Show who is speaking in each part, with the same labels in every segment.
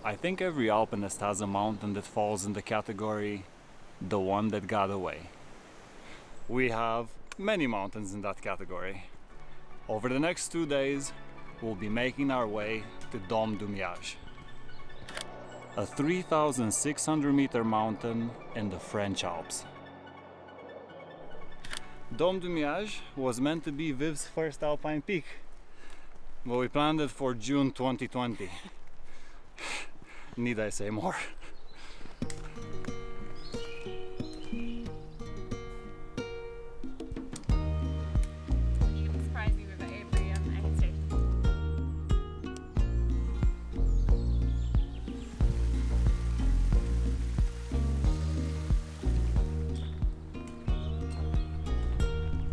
Speaker 1: I think every alpinist has a mountain that falls in the category the one that got away. We have many mountains in that category. Over the next 2 days, we'll be making our way to Domes de Miage, a 3,600 meter mountain in the French Alps. Domes de Miage was meant to be Viv's first alpine peak, but we planned it for June 2020. Need I say more?
Speaker 2: You can surprise me with it every aid station.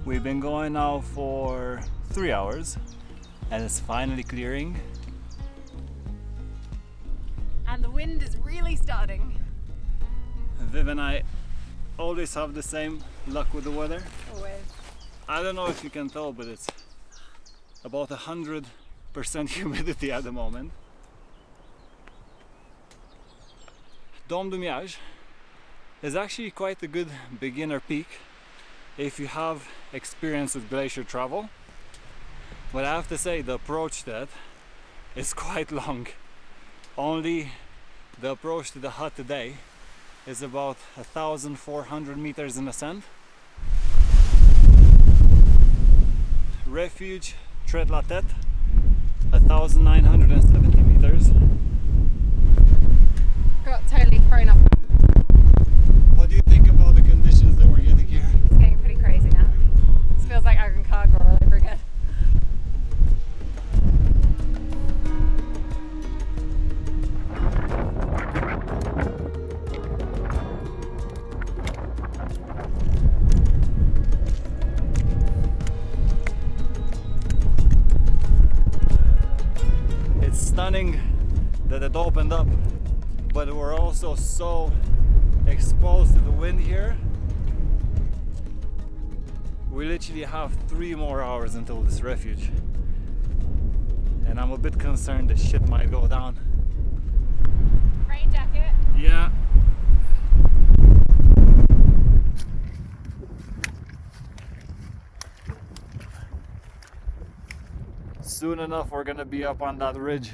Speaker 1: We've been going now for 3 hours and it's finally clearing.
Speaker 2: And the wind is really starting.
Speaker 1: Viv and I always have the same luck with the weather.
Speaker 2: Always.
Speaker 1: I don't know if you can tell, but it's about 100% humidity at the moment. Domes de Miage is actually quite a good beginner peak if you have experience with glacier travel. But I have to say, the approach to it is quite long. Only the approach to the hut today is about 1,400 meters in ascent. Refuge Tre la Tet, 1,970 meters.
Speaker 2: Got totally thrown off.
Speaker 1: What do you think about the conditions that we're getting here?
Speaker 2: It's getting pretty crazy now. This feels like Aconcagua all over again.
Speaker 1: Stunning that it opened up, but we're also so exposed to the wind here. We literally have 3 more hours until this refuge, and I'm a bit concerned that shit might go down.
Speaker 2: Rain jacket.
Speaker 1: Yeah. Soon enough we're gonna be up on that ridge.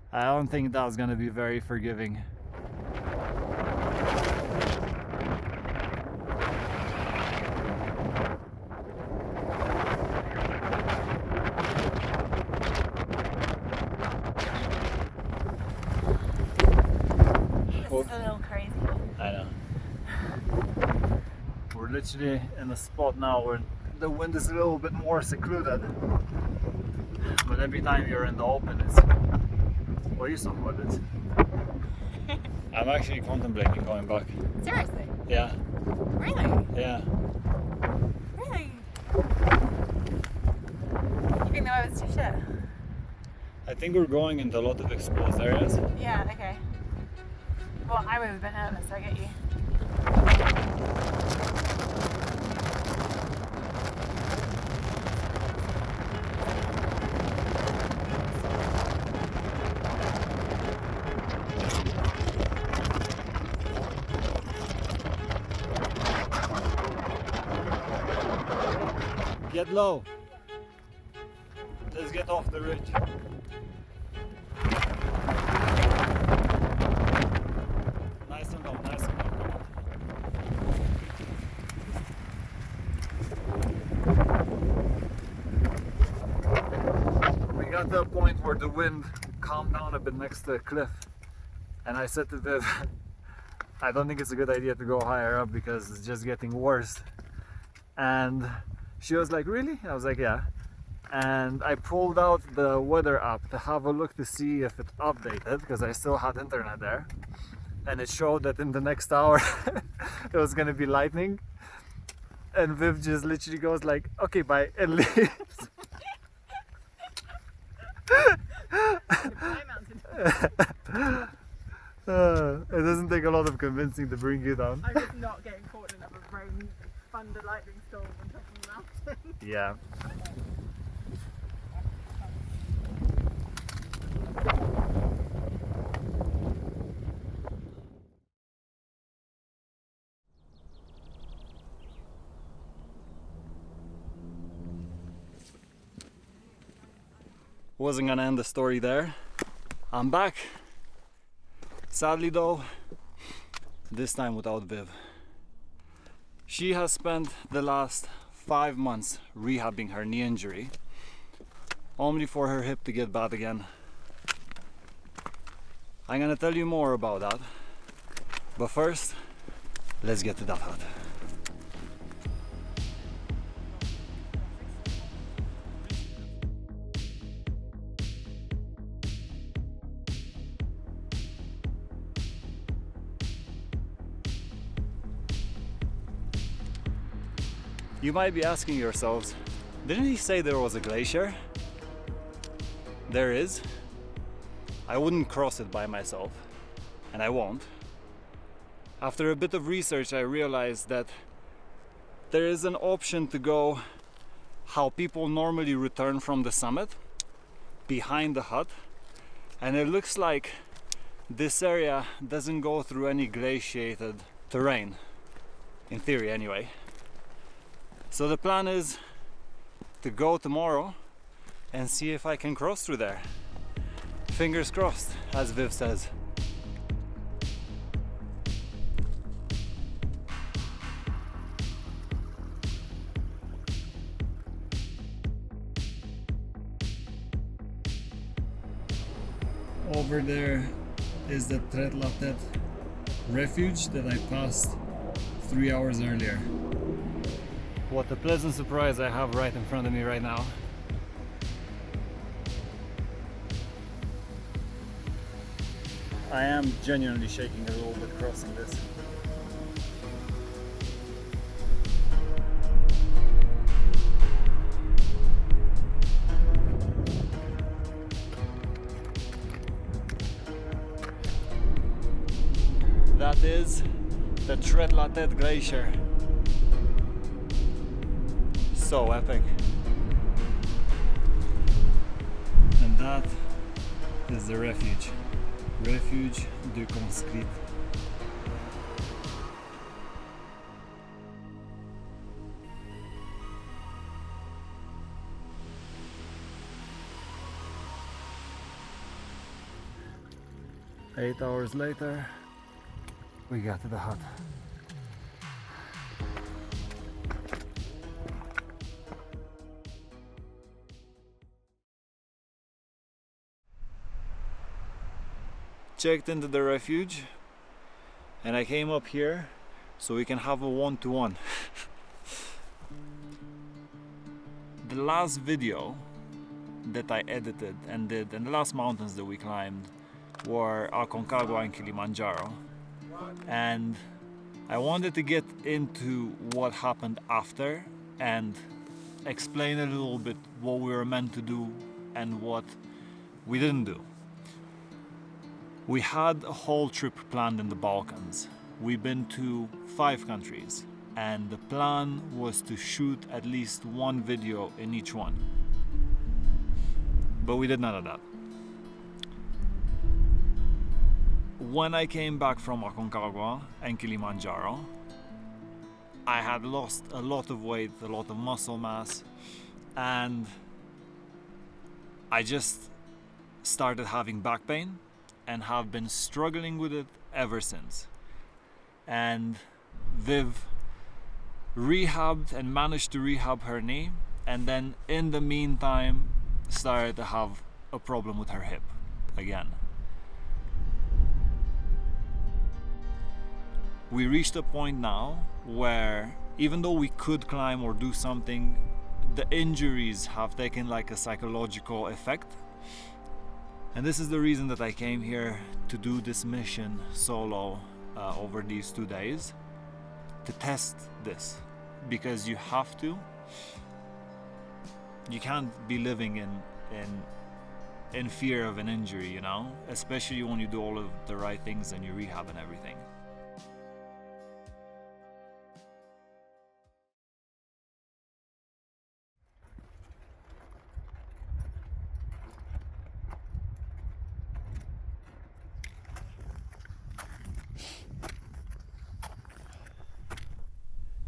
Speaker 1: I don't think that's gonna be very forgiving.
Speaker 2: This is a little crazy.
Speaker 1: I know. We're literally in a spot now where the wind is a little bit more secluded. But every time you're in the open, it's... Well, you saw what it is. I'm actually contemplating going back.
Speaker 2: Seriously?
Speaker 1: Yeah.
Speaker 2: Really?
Speaker 1: Yeah.
Speaker 2: Really? You think the weather's too shit?
Speaker 1: I think we're going into a lot of exposed areas.
Speaker 2: Yeah, okay. Well, I would have been nervous, I get you.
Speaker 1: Get low. Let's get off the ridge. Nice and low, nice and low. We got to a point where the wind calmed down a bit next to a cliff, and I said to Viv, I don't think it's a good idea to go higher up because it's just getting worse. And she was like, really? I was like, yeah. And I pulled out the weather app to have a look to see if it updated, because I still had internet there. And it showed that in the next hour it was gonna be lightning. And Viv just literally goes like, okay, bye, and leaves. It doesn't take a lot of convincing to bring you down.
Speaker 2: I'm just not getting caught in another rain, thunder, lightning storm on top of the mountain.
Speaker 1: Yeah. Wasn't gonna end the story there. I'm back. Sadly though, this time without Viv. She has spent the last 5 months rehabbing her knee injury, only for her hip to get bad again. I'm gonna tell you more about that, but first, let's get to that hut. You might be asking yourselves, didn't he say there was a glacier? There is. I wouldn't cross it by myself, and I won't. After a bit of research, I realized that there is an option to go how people normally return from the summit, behind the hut, and it looks like this area doesn't go through any glaciated terrain, in theory anyway. So the plan is to go tomorrow and see if I can cross through there. Fingers crossed, as Viv says. Over there is the Tre la Tet refuge that I passed 3 hours earlier. What a pleasant surprise I have right in front of me right now. I am genuinely shaking a little bit crossing this. That is the Tre la Tet Glacier. So epic. And that is the refuge. Refuge du Conscrits. Eight hours later, we got to the hut. Checked into the refuge, and I came up here so we can have a one-to-one. The last video that I edited and did, and the last mountains that we climbed, were Aconcagua and Kilimanjaro, and I wanted to get into what happened after and explain a little bit what we were meant to do and what we didn't do. We had a whole trip planned in the Balkans. We've been to 5 countries, and the plan was to shoot at least one video in each one. But we did none of that. When I came back from Aconcagua and Kilimanjaro, I had lost a lot of weight, a lot of muscle mass, and I just started having back pain and have been struggling with it ever since. And Viv rehabbed and managed to rehab her knee, and then in the meantime started to have a problem with her hip again. We reached a point now where even though we could climb or do something, the injuries have taken like a psychological effect. And this is the reason that I came here to do this mission solo over these 2 days, to test this, because you have to. You can't be living in fear of an injury, you know, especially when you do all of the right things and you rehab and everything.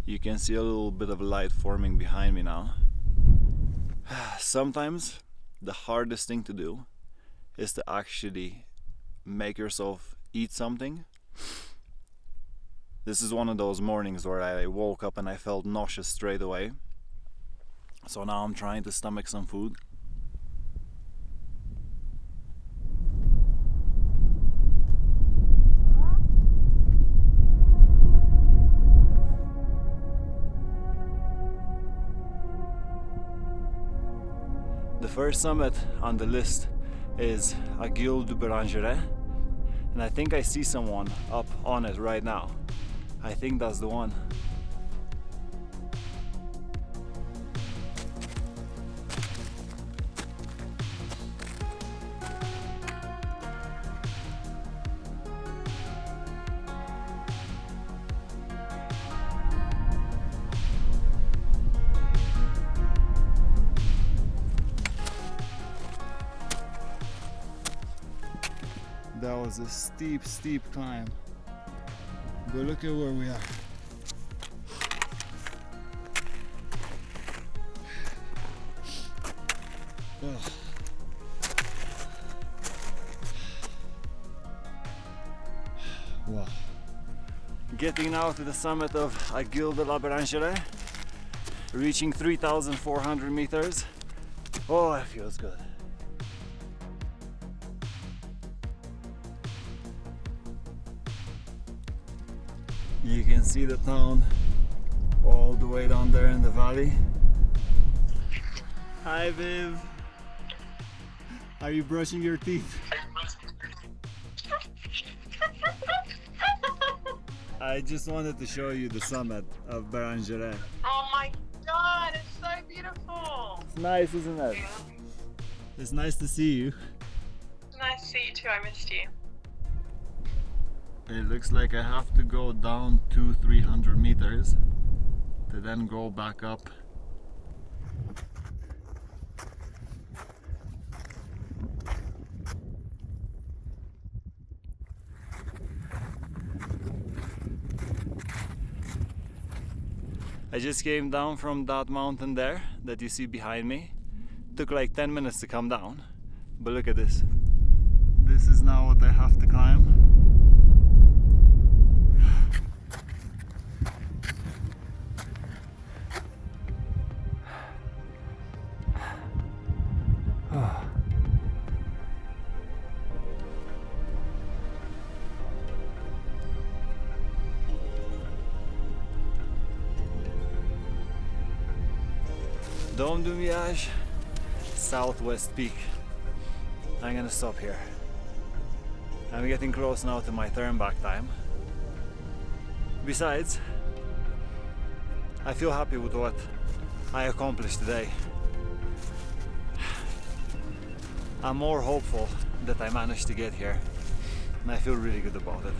Speaker 1: You can see a little bit of light forming behind me now. Sometimes
Speaker 3: the hardest thing to do is to actually make yourself eat something. This is one of those mornings where I woke up and I felt nauseous straight away. So now I'm trying to stomach some food. The first summit on the list is Aiguille du Belangere, and I think I see someone up on it right now. I think that's the one. That was a steep, steep climb. But look at where we are. Ugh. Wow. Getting now to the summit of Aiguille de la Berangere, reaching 3,400 meters. Oh, it feels good. You can see the town all the way down there in the valley. Hi Viv! Are you brushing your teeth? I just wanted to show you the summit of Berangere.
Speaker 2: Oh my god, it's so beautiful!
Speaker 3: It's nice, isn't it? It's nice to see you.
Speaker 2: Nice to see you too, I missed you.
Speaker 3: It looks like I have to go down 200-300 meters to then go back up. I just came down from that mountain there that you see behind me. Took like 10 minutes to come down, but look at this. This is now what I have to climb. Domes de Miage, southwest peak. I'm gonna stop here. I'm getting close now to my turn back time. Besides, I feel happy with what I accomplished today. I'm more hopeful that I managed to get here, and I feel really good about it.